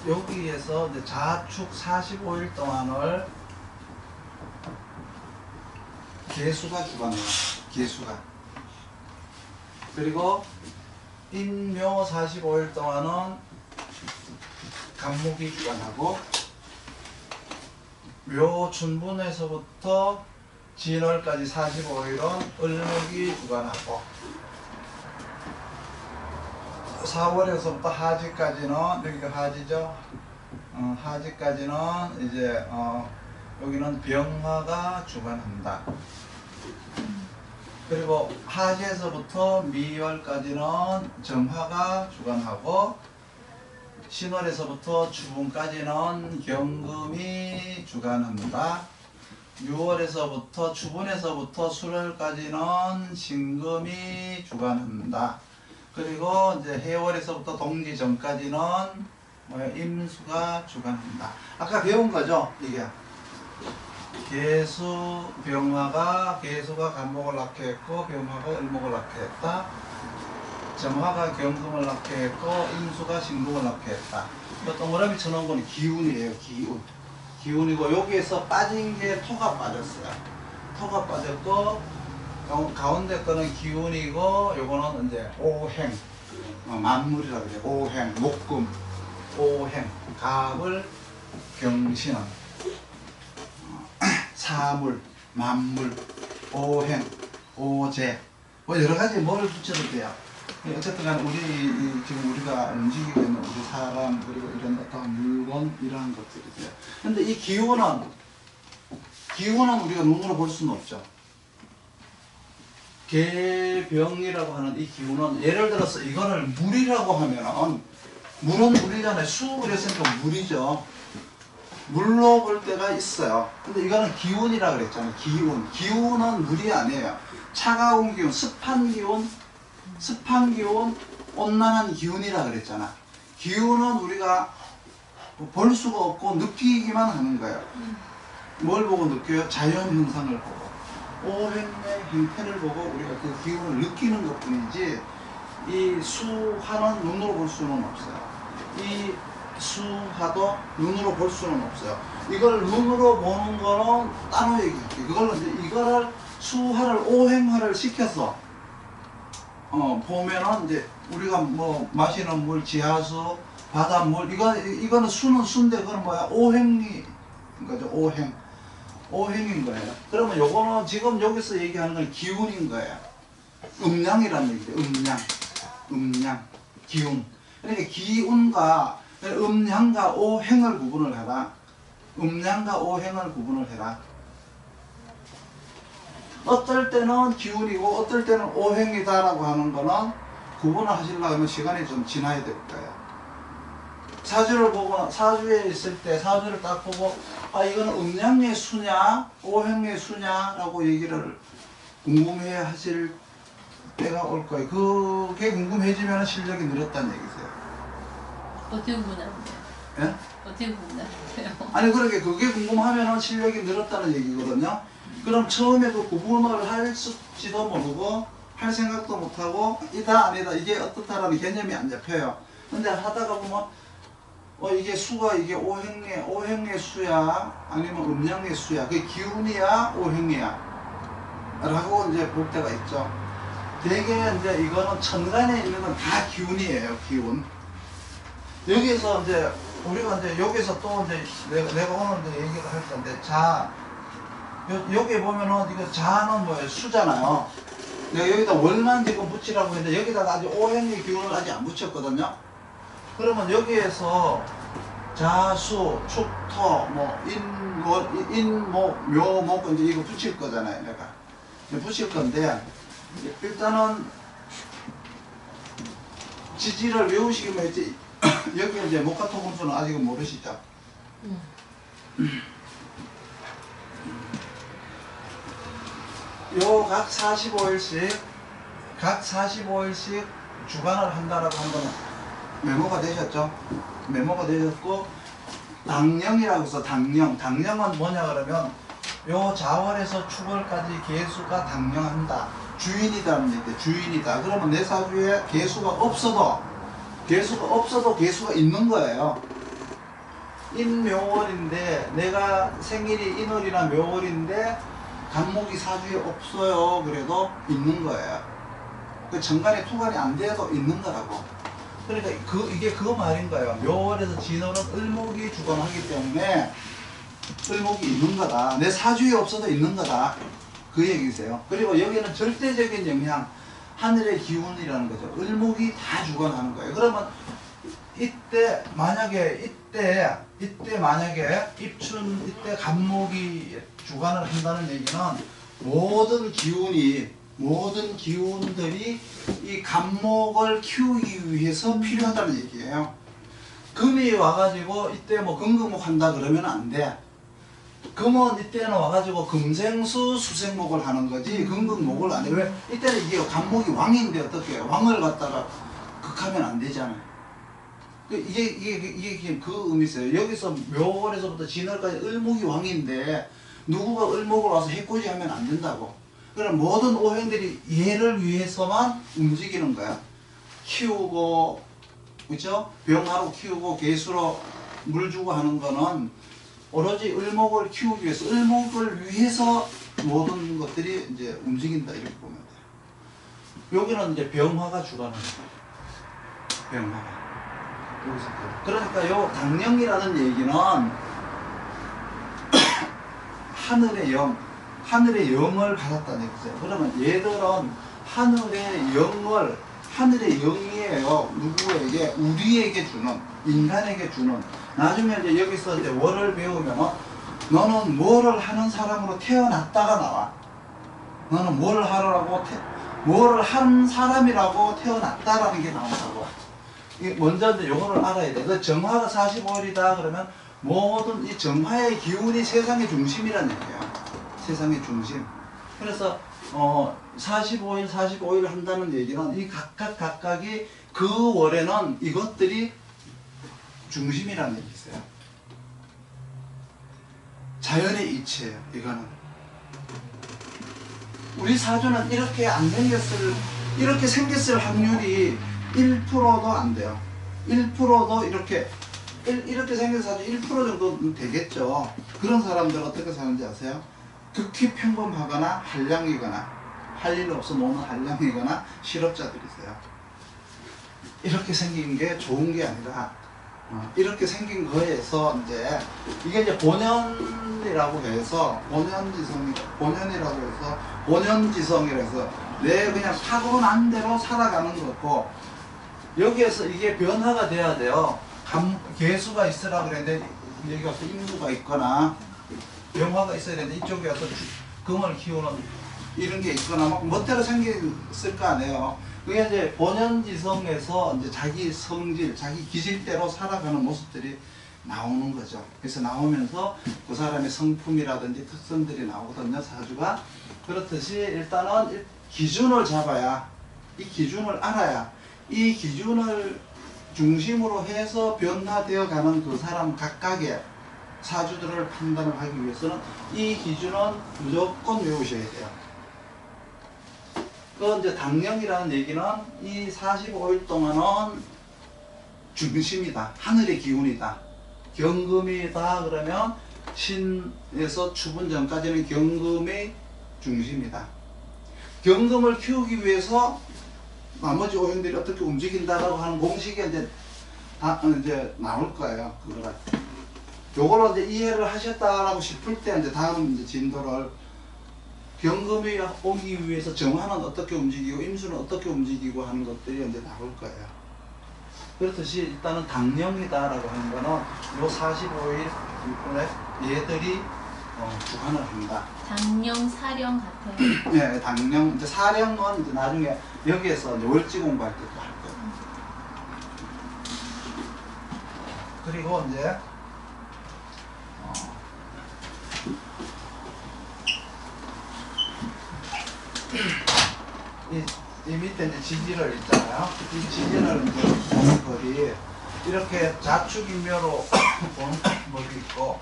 여기에서 이제 자축 45일 동안을 개수가 주관해요. 개수가. 그리고 인묘 45일 동안은 간목이 주관하고, 묘 춘분에서부터 진월까지 45일은 을목이 주관하고, 4월에서부터 하지까지는, 여기가 하지죠. 하지까지는 이제 여기는 병화가 주관한다. 그리고 하지에서부터 미월까지는 정화가 주관하고, 신월에서부터 추분까지는 경금이 주관합니다. 6월에서부터 추분에서부터 술월까지는 신금이 주관합니다. 그리고 이제 해월에서부터 동지 전까지는 임수가 주관합니다. 아까 배운 거죠, 이게. 개수 병화가, 개수가 간목을 낳게 했고 병화가 을목을 낳게 했다. 정화가 경금을 낳게 했고 임수가 신금을 낳게 했다. 이 동그라미 쳐놓은 건 기운이에요. 기운. 기운이고, 여기에서 빠진 게 토가 빠졌어요. 토가 빠졌고, 가운데 거는 기운이고, 요거는 이제 오행, 만물이라 그래요. 오행, 목금, 오행, 갑을 경신은 사물, 만물, 오행, 오재, 뭐 여러 가지 뭘 붙여도 돼요. 어쨌든 간에 지금 우리가 움직이고 있는 우리 사람, 그리고 이런 어떤 물건, 이러한 것들이죠. 근데 이 기운은 우리가 눈으로 볼 수는 없죠. 개병이라고 하는 이 기운은, 예를 들어서 이거를 물이라고 하면은, 물은 물이잖아요. 수 그랬으니까 물이죠. 물로 볼 때가 있어요. 근데 이거는 기운이라 그랬잖아요. 기운은 물이 아니에요. 차가운 기운, 습한 기운, 온난한 기운이라 그랬잖아. 기운은 우리가 볼 수가 없고 느끼기만 하는 거예요. 뭘 보고 느껴요? 자연 현상을 보고, 오행의 형태를 보고 우리가 그 기운을 느끼는 것 뿐이지, 이 수화는 눈으로 볼 수는 없어요. 이 수화도 눈으로 볼 수는 없어요. 이걸 눈으로 보는 거는 따로 얘기할게요. 그걸로 이거를 수화를 오행화를 시켜서 보면은 이제 우리가 뭐 마시는 물, 지하수, 바닷물, 이거는 수는 수인데, 그건 뭐야? 오행인 거죠. 오행인 거예요. 그러면 요거는 지금 여기서 얘기하는 건 기운인 거예요. 음양이라는 얘기죠. 음양, 기운. 그러니까 기운과 음양과 오행을 구분을 해라. 음양과 오행을 구분을 해라. 어떨 때는 기운이고 어떨 때는 오행이다라고 하는 거는 구분을 하시려고 하면 시간이 좀 지나야 될 거예요. 사주를 보고, 사주에 있을 때 사주를 딱 보고, 이거는 음양의 수냐 오행의 수냐라고 얘기를 궁금해 하실 때가 올 거예요. 그게 궁금해지면 실력이 늘었다는 얘기세요. 어떻게 구분하는데요? 예? 어떻게 구분하는데요? 아니, 그렇게 그게 궁금하면 실력이 늘었다는 얘기거든요. 그럼 처음에 그 구분을 할지도 모르고 할 생각도 못하고 이다 아니다 이게 어떻다라는 개념이 안 잡혀요. 근데 하다가 보면 이게 수가 이게 오행의 수야 아니면 음양의 수야, 그게 기운이야 오행이야 라고 이제 볼 때가 있죠. 되게 이제 이거는 천간에 있는 건 다 기운이에요. 기운. 여기에서 이제 우리가 이제 여기서 또 이제 내가 오늘 이제 얘기를 할 건데, 여기 보면은 이거 자는 뭐예요? 수잖아요. 내가 여기다 월만 지금 붙이라고 했는데 여기다가 아직 오행의 기운을 아직 안 붙였거든요. 그러면 여기에서 자수, 축토, 인목, 묘목 이제 이거 붙일 거잖아요. 내가 붙일 건데, 일단은 지지를 외우시기만 했지. 여기 이제 목화토금수는 아직은 모르시죠? 요 각 45일씩 주간을 한다라고 한 거는 메모가 되셨죠? 메모가 되셨고, 당령이라고 해서 당령은 뭐냐 그러면 요 자월에서 축월까지 개수가 당령한다. 주인이다는 얘기야. 주인이다. 그러면 내 사주에 개수가 없어도 개수가 있는 거예요. 인묘월인데 내가 생일이 인월이나 묘월인데 간목이 사주에 없어요. 그래도 있는 거예요. 그 정간에 투간이 안 돼도 있는 거라고. 그러니까 이게 그 말인 거예요. 묘월에서 진월은 을목이 주관하기 때문에 을목이 있는 거다. 내 사주에 없어도 있는 거다. 그 얘기세요. 그리고 여기는 절대적인 영향, 하늘의 기운이라는 거죠. 을목이 다 주관하는 거예요. 그러면 이때 만약에 입춘 이때 간목이 주관을 한다는 얘기는 모든 기운들이 이 간목을 키우기 위해서 필요하다는 얘기예요. 금이 와가지고 이때 뭐 금금목 한다 그러면 안 돼. 금은 이때는 와가지고 금생수 수생목을 하는 거지 금금목을 안 해. 왜? 이때는 이게 간목이 왕인데 어떻게 해요? 왕을 갖다가 극하면 안 되잖아요. 이게 그 의미있어요. 여기서 묘월에서부터 진월까지 을목이 왕인데 누구가 을목을 와서 해코지 하면 안 된다고. 그럼 모든 오행들이 얘를 위해서만 움직이는 거야. 키우고, 그죠? 병화로 키우고 개수로 물 주고 하는 거는 오로지 을목을 키우기 위해서, 을목을 위해서 모든 것들이 이제 움직인다 이렇게 보면 돼요. 여기는 이제 병화가 주관하는 거예요. 병화가. 여기서 그러니까 요 당령이라는 얘기는 하늘의 영을 받았다는 얘기죠. 그러면 얘들은 하늘의 영이에요. 누구에게? 우리에게 주는, 인간에게 주는. 나중에 이제 여기서 이제 월을 배우면 너는 뭐를 하는 사람으로 태어났다가 나와. 너는 뭐를 한 사람이라고 태어났다라는 게 나온다고. 먼저 이제 요거를 알아야 돼. 정화가 45일이다 그러면 모든 이 정화의 기운이 세상의 중심이라는 얘기예요. 세상의 중심. 그래서 45일 한다는 얘기는 이 각각이 그 월에는 이것들이 중심이라는 얘기세요. 자연의 이치예요. 이거는. 우리 사주는 이렇게 생겼을 확률이 1%도 안 돼요. 1%도 이렇게 생긴 사주 1% 정도 되겠죠. 그런 사람들은 어떻게 사는지 아세요? 극히 평범하거나 한량이거나 할 일 없어 노는 한량이거나 실업자들이세요. 이렇게 생긴 게 좋은 게 아니라 이렇게 생긴 거에서 이게 본연이라고 해서 본연지성이라 해서 내 그냥 타고난 대로 살아가는 거고, 여기에서 이게 변화가 돼야 돼요. 개수가 있으라 그랬는데 여기 와서 임수가 있거나 병화가 있어야 되는데 이쪽에 와서 금을 키우는 이런 게 있거나 막 멋대로 생겼을 거 아니에요. 그게 이제 본연지성에서 이제 자기 성질, 자기 기질대로 살아가는 모습들이 나오는 거죠. 그래서 나오면서 그 사람의 성품이라든지 특성들이 나오거든요. 사주가. 그렇듯이 일단은 기준을 잡아야, 이 기준을 알아야, 이 기준을 중심으로 해서 변화되어 가는 그 사람 각각의 사주들을 판단을 하기 위해서는 이 기준은 무조건 외우셔야 돼요. 그 이제 당령이라는 얘기는 이 45일 동안은 중심이다. 하늘의 기운이다. 경금이다 그러면 신에서 추분 전까지는 경금의 중심이다. 경금을 키우기 위해서 나머지 오행들이 어떻게 움직인다라고 하는 공식이 이제 나올 거예요. 요거를 이제 이해를 하셨다라고 싶을 때 이제 다음 이제 진도를 경금이 오기 위해서 정화는 어떻게 움직이고 임수는 어떻게 움직이고 하는 것들이 이제 나올 거예요. 그렇듯이 일단은 당령이다라고 하는 거는 요 45일 얘들이 주관을 합니다. 당령, 사령 같아요. 네, 당령. 이제 사령은 이제 나중에 여기에서 이제 월지 공부할 때도 할 거예요. 그리고 이제 이 밑에 이제 지지를 있잖아요. 이 지지를 이제 보는 거리 이렇게 자축인묘로 보는 법이 있고,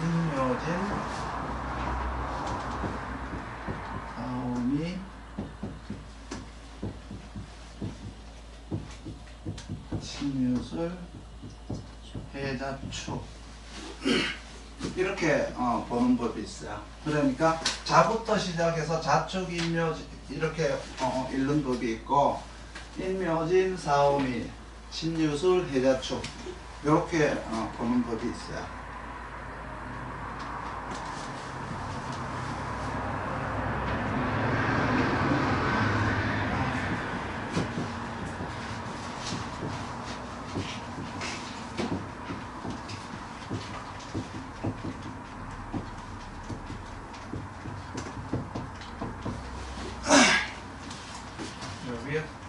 인묘진, 사오미, 신유술, 해자축 이렇게 보는 법이 있어요. 그러니까 자부터 시작해서 자축, 인묘 이렇게 읽는 법이 있고, 인묘진, 사오미, 신유술, 해자축 이렇게 보는 법이 있어요.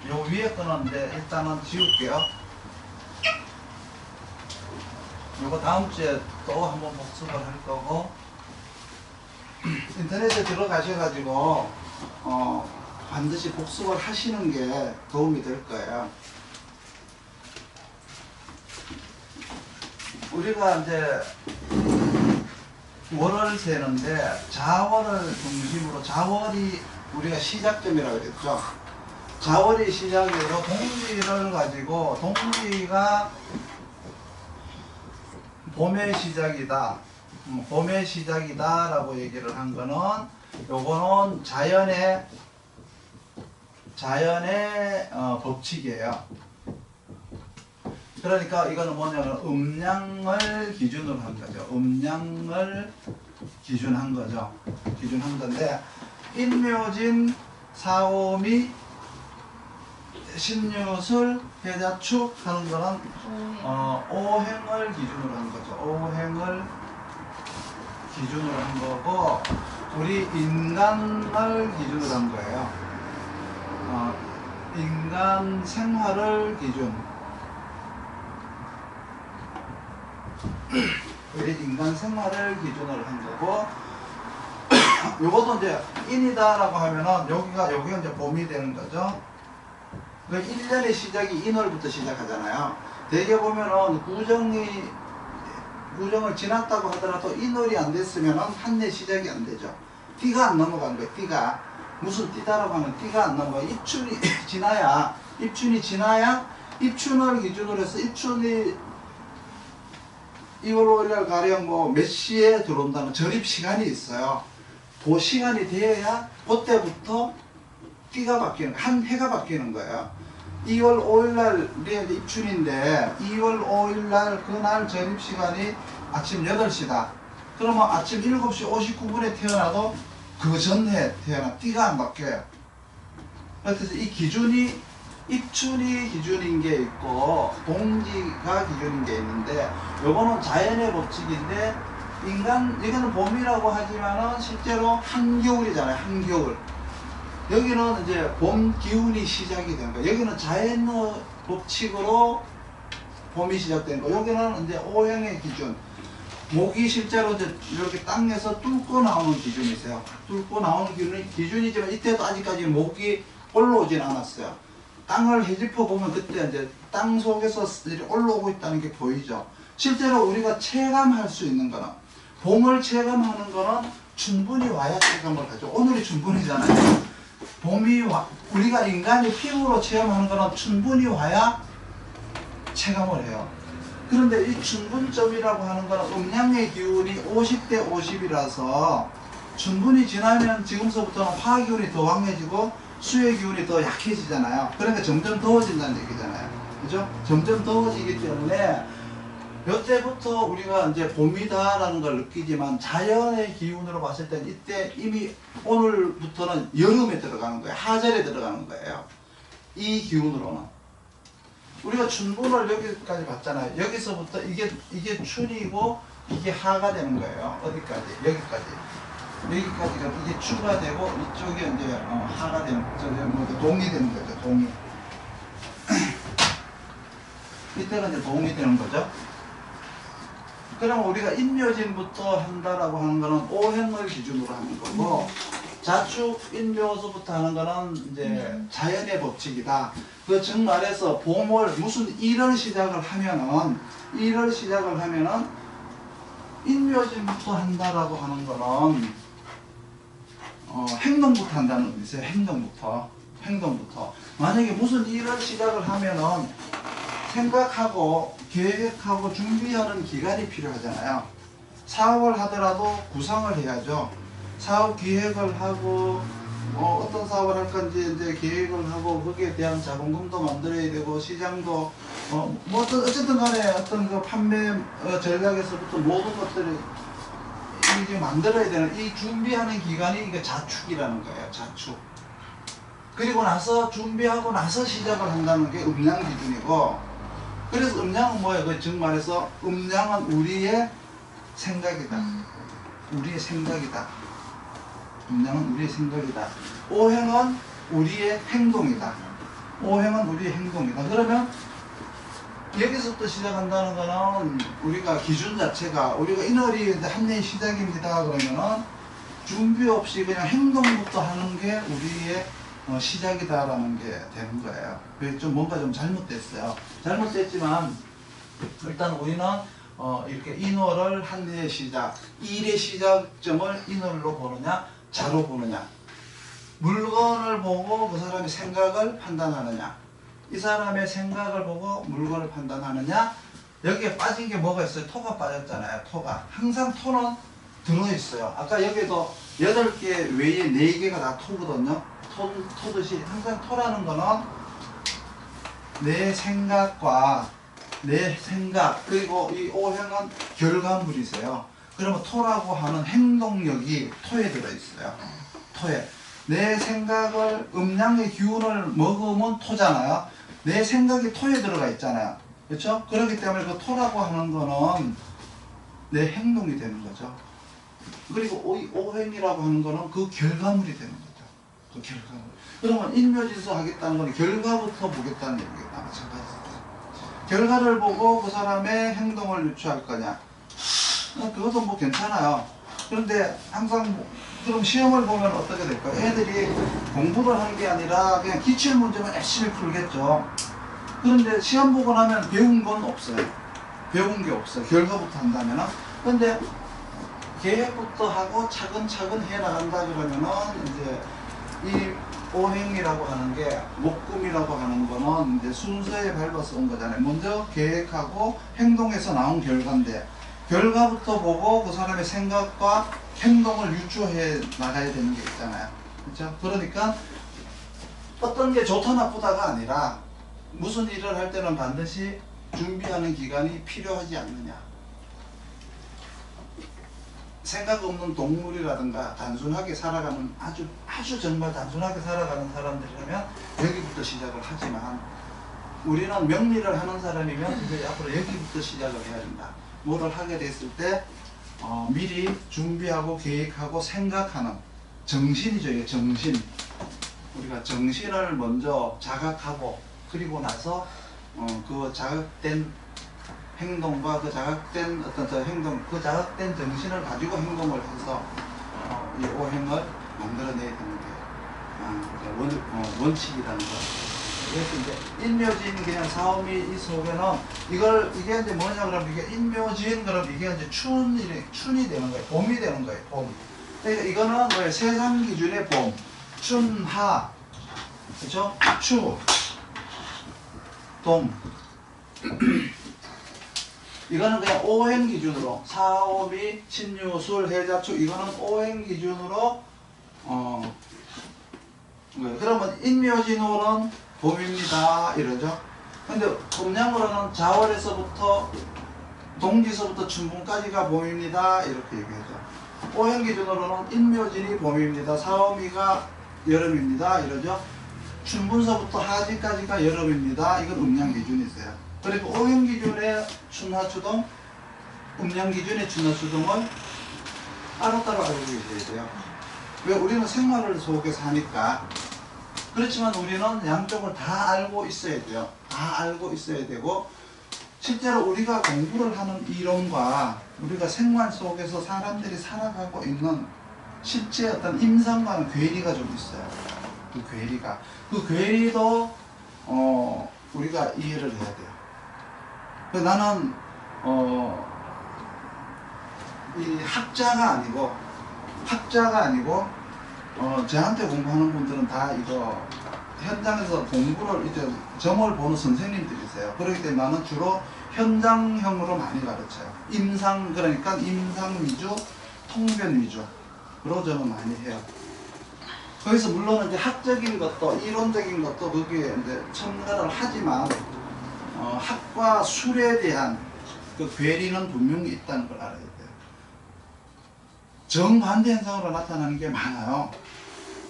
요 위에 거는 이제 일단은 지울게요. 요거 다음 주에 또 한번 복습을 할 거고, 인터넷에 들어가셔가지고 반드시 복습을 하시는 게 도움이 될 거예요. 우리가 이제 월을 세는데 자월을 중심으로, 자월이 우리가 시작점이라고 그랬죠. 자월이 시작으로 동지를 가지고, 동지가 봄의 시작이다, 봄의 시작이다 라고 얘기를 한 거는, 요거는 자연의 법칙이에요. 그러니까 이거는 뭐냐면 음양을 기준으로 한 거죠. 음양을 기준한 거죠. 기준한 건데, 인묘진, 사오미, 신유술, 해자축 하는 거는 오행을 기준으로 한 거죠. 오행을 기준으로 한 거고, 우리 인간을 기준으로 한 거예요. 인간 생활을 기준. 우리 인간 생활을 기준으로 한 거고, 요것도 이제 인이다라고 하면은 여기가 이제 봄이 되는 거죠. 그 1년의 시작이 인월부터 시작하잖아요. 대개 보면은 구정을 지났다고 하더라도 인월이 안 됐으면은 한 해 시작이 안 되죠. 띠가 안 넘어간 거예요. 띠가 무슨 띠다라고 하면 띠가 안 넘어가. 입춘이 지나야 입춘을 기준으로 해서, 입춘이 2월 5일날 가령 뭐 몇 시에 들어온다는 절입 시간이 있어요. 그 시간이 되어야 그때부터 띠가 바뀌는, 한 해가 바뀌는 거예요. 2월 5일날 입춘인데 2월 5일날 그날 전입시간이 아침 8시다. 그러면 아침 7시 59분에 태어나도 그 전에 태어나 띠가 안 바뀌어요. 그래서 이 기준이, 입춘이 기준인 게 있고 동지가 기준인 게 있는데, 요거는 자연의 법칙인데, 여기는 봄이라고 하지만은 실제로 한겨울이잖아요. 한겨울. 여기는 이제 봄 기운이 시작이 된 거예요. 여기는 자연의 법칙으로 봄이 시작된 거. 여기는 이제 오행의 기준. 목이 실제로 이제 이렇게 땅에서 뚫고 나오는 기준이세요. 뚫고 나오는 기준이지만, 이때도 아직까지 목이 올라오진 않았어요. 땅을 헤집어 보면 그때 이제 땅 속에서 올라오고 있다는 게 보이죠. 실제로 우리가 체감할 수 있는 거는, 봄을 체감하는 거는 충분히 와야 체감을 하죠. 오늘이 충분이잖아요. 우리가 인간이 피부로 체험하는 거는 충분히 와야 체감을 해요. 그런데 이 충분점이라고 하는 거는 음양의 기운이 50대 50이라서 충분히 지나면 지금서부터는 화의 기운이 더 강해지고 수의 기운이 더 약해지잖아요. 그러니까 점점 더워진다는 얘기잖아요. 그죠? 점점 더워지기 때문에 이때부터 우리가 이제 봄이다라는 걸 느끼지만, 자연의 기운으로 봤을 때는 이때 이미 오늘부터는 여름에 들어가는 거예요. 하절에 들어가는 거예요. 이 기운으로는. 우리가 춘분을 여기까지 봤잖아요. 여기서부터 이게 춘이고 이게 하가 되는 거예요. 어디까지? 여기까지. 여기까지가 이게 추가 되고, 이쪽이 이제 하가 되는, 동이 되는 거죠. 동이. 이때가 이제 동이 되는 거죠. 그러면 우리가 인묘진부터 한다라고 하는 거는 오행을 기준으로 하는 거고, 자축 인묘수부터 하는 거는 이제 자연의 법칙이다. 그 즉 말해서 봄을 무슨 일을 시작을 하면은 인묘진부터 한다라고 하는 거는 행동부터 한다는 의미세요. 행동부터. 만약에 무슨 일을 시작을 하면은 생각하고 계획하고 준비하는 기간이 필요하잖아요. 사업을 하더라도 구상을 해야죠. 사업 기획을 하고 어떤 사업을 할 건지 이제 계획을 하고 거기에 대한 자본금도 만들어야 되고 시장도 뭐 어쨌든 간에 어떤 그 판매 전략에서부터 모든 것들을 이제 만들어야 되는 이 준비하는 기간이 이게 자축이라는 거예요. 자축. 그리고 나서 준비하고 나서 시작을 한다는 게 음양 기준이고, 그래서 음양은 뭐예요? 그 즉 말해서 음양은 우리의 생각이다. 음양은 우리의 생각이다. 오행은 우리의 행동이다. 그러면 여기서부터 시작한다는 거는 우리가 기준 자체가 우리가 인월이 한 해의 시작입니다. 그러면은 준비 없이 그냥 행동부터 하는 게 우리의 시작이다라는 게 되는 거예요. 좀 뭔가 좀 잘못됐어요. 잘못됐지만 일단 우리는 이렇게 인월을 한 해의 시작, 일의 시작점을 인월로 보느냐, 자로 보느냐, 물건을 보고 그 사람의 생각을 판단하느냐, 이 사람의 생각을 보고 물건을 판단하느냐. 여기에 빠진 게 뭐가 있어요? 토가 빠졌잖아요. 토가. 항상 토는 들어있어요. 아까 여기도 8개 외에 4개가 다 토거든요. 토듯이 항상 토라는 거는 내 생각과 내 생각, 그리고 이 오행은 결과물이세요. 그러면 토라고 하는 행동력이 토에 들어있어요. 토에. 내 생각을, 음양의 기운을 먹으면 토잖아요. 내 생각이 토에 들어가 있잖아요. 그렇죠? 그렇기 때문에 그 토라고 하는 거는 내 행동이 되는 거죠. 그리고 이 오행이라고 하는 거는 그 결과물이 되는 거죠. 그 결과물. 그러면 인묘진수 하겠다는 건 결과부터 보겠다는 얘기가 마찬가지입니다. 결과를 보고 그 사람의 행동을 유추할 거냐. 그것도 뭐 괜찮아요. 그런데 항상 그럼 시험을 보면 어떻게 될까요? 애들이 공부를 하는 게 아니라 그냥 기출문제만 열심히 풀겠죠. 그런데 시험 보고 나면 배운 건 없어요. 배운 게 없어요. 결과부터 한다면은. 그런데 계획부터 하고 차근차근 해 나간다 그러면은 이제 이 오행이라고 하는 게 목금이라고 하는 거는 이제 순서에 밟아서 온 거잖아요. 먼저 계획하고 행동해서 나온 결과인데 결과부터 보고 그 사람의 생각과 행동을 유추해 나가야 되는 게 있잖아요. 그렇죠? 그러니까 어떤 게 좋다 나쁘다가 아니라 무슨 일을 할 때는 반드시 준비하는 기간이 필요하지 않느냐. 생각 없는 동물이라든가 단순하게 살아가는 아주 정말 단순하게 살아가는 사람들이라면 여기부터 시작을 하지만 우리는 명리를 하는 사람이면 이제 앞으로 여기부터 시작을 해야 된다. 뭐를 하게 됐을 때 미리 준비하고 계획하고 생각하는 정신이죠. 이게 정신. 우리가 정신을 먼저 자각하고 그리고 나서 그 자극된 행동과 그 자극된 어떤 저 행동, 그 자극된 정신을 가지고 행동을 해서 이 오행을 만들어내야 되는 게 원칙이라는 거. 그래서 이제 인묘진 그냥 사오미 이 속에는 이게 이제 뭐냐 그러면 이게 인묘진 그러면 이게 이제 춘이 되는 거예요. 봄이 되는 거예요. 봄. 그러니까 이거는 뭐예요? 세상 기준의 봄, 춘, 하, 그렇죠? 추,冬. 이거는 그냥 오행 기준으로 사오미, 신유술, 해자축 이거는 오행 기준으로 그러면 인묘진호는 봄입니다 이러죠. 근데 음양으로는 자월에서부터 동기서부터 춘분까지가 봄입니다 이렇게 얘기하죠. 오행 기준으로는 인묘진이 봄입니다. 사오미가 여름입니다 이러죠. 춘분서부터 하지까지가 여름입니다. 이건 음양 기준이세요. 그리고 오행 기준의 춘하추동, 음양 기준의 춘하추동을 따로따로 알고 계셔야 돼요. 왜? 우리는 생활을 속에서 하니까. 그렇지만 우리는 양쪽을 다 알고 있어야 돼요. 다 알고 있어야 되고 실제로 우리가 공부를 하는 이론과 우리가 생활 속에서 사람들이 살아가고 있는 실제 어떤 임상과는 괴리가 좀 있어요. 그 괴리도 우리가 이해를 해야 돼요. 그래서 나는 이 학자가 아니고 저한테 공부하는 분들은 다 이거 현장에서 공부를 이제 점을 보는 선생님들이세요. 그렇기 때문에 나는 주로 현장형으로 많이 가르쳐요. 그러니까 임상 위주, 통변 위주로 저는 많이 해요. 거기서 물론 이제 학적인 것도 이론적인 것도 거기에 이제 첨가를 하지만 학과 술에 대한 그 괴리는 분명히 있다는 걸 알아야 돼요. 정반대 현상으로 나타나는 게 많아요.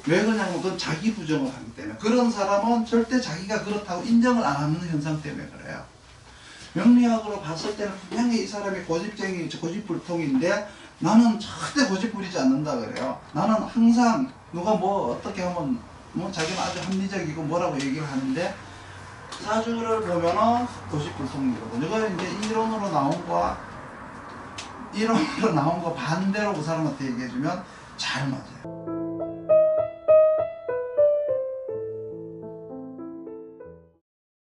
왜 그러냐면 그건 자기 부정을 하기 때문에. 그런 사람은 절대 자기가 그렇다고 인정을 안 하는 현상 때문에 그래요. 명리학으로 봤을 때는 분명히 이 사람이 고집불통인데 나는 절대 고집 부리지 않는다 그래요. 나는 항상 누가 뭐 어떻게 하면 뭐 자기는 아주 합리적이고 뭐라고 얘기를 하는데 사주를 보면은 고집불통이거든요. 이거 이제 이론으로 나온 거 반대로 그 사람한테 얘기해주면 잘 맞아요.